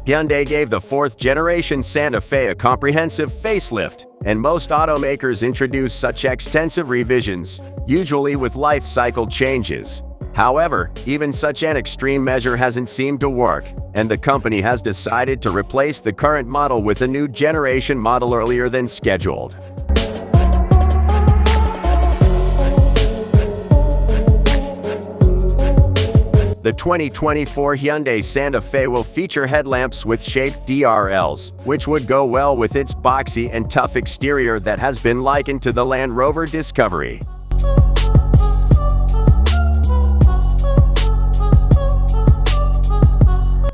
Hyundai gave the fourth-generation Santa Fe a comprehensive facelift, and most automakers introduce such extensive revisions, usually with life cycle changes. However, even such an extreme measure hasn't seemed to work, and the company has decided to replace the current model with a new generation model earlier than scheduled. The 2024 Hyundai Santa Fe will feature headlamps with shaped DRLs, which would go well with its boxy and tough exterior that has been likened to the Land Rover Discovery.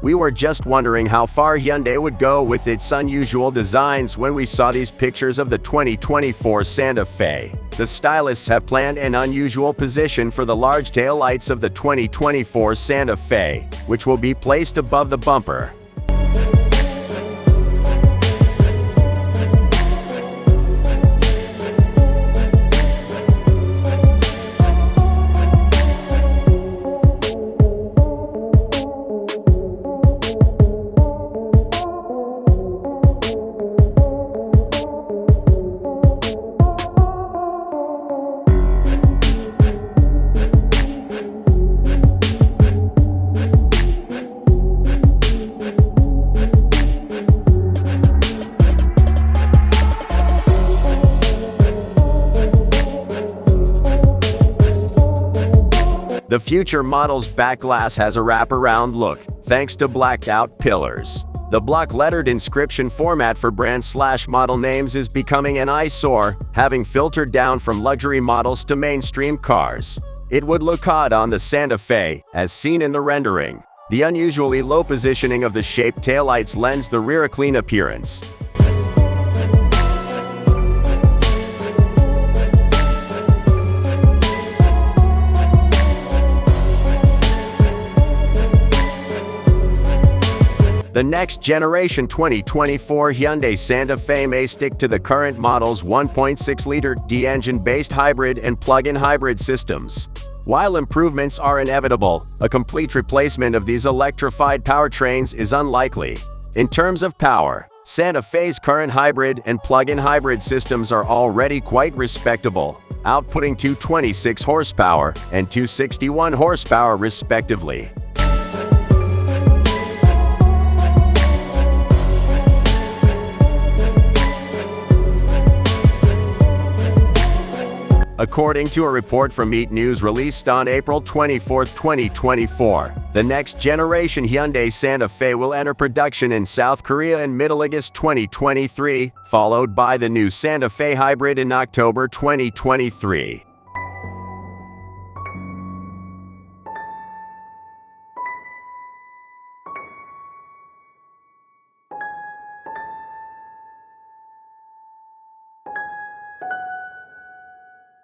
We were just wondering how far Hyundai would go with its unusual designs when we saw these pictures of the 2024 Santa Fe. The stylists have planned an unusual position for the large tail lights of the 2024 Santa Fe, which will be placed above the bumper. The future model's back glass has a wraparound look, thanks to blacked-out pillars. The block-lettered inscription format for brand/model names is becoming an eyesore, having filtered down from luxury models to mainstream cars. It would look odd on the Santa Fe, as seen in the rendering. The unusually low positioning of the shaped taillights lends the rear a clean appearance. The next generation 2024 Hyundai Santa Fe may stick to the current model's 1.6-liter D-engine-based hybrid and plug-in hybrid systems. While improvements are inevitable, a complete replacement of these electrified powertrains is unlikely. In terms of power, Santa Fe's current hybrid and plug-in hybrid systems are already quite respectable, outputting 226 horsepower and 261 horsepower respectively. According to a report from Eat News released on April 24, 2024, the next generation Hyundai Santa Fe will enter production in South Korea in mid-August 2023, followed by the new Santa Fe hybrid in October 2023.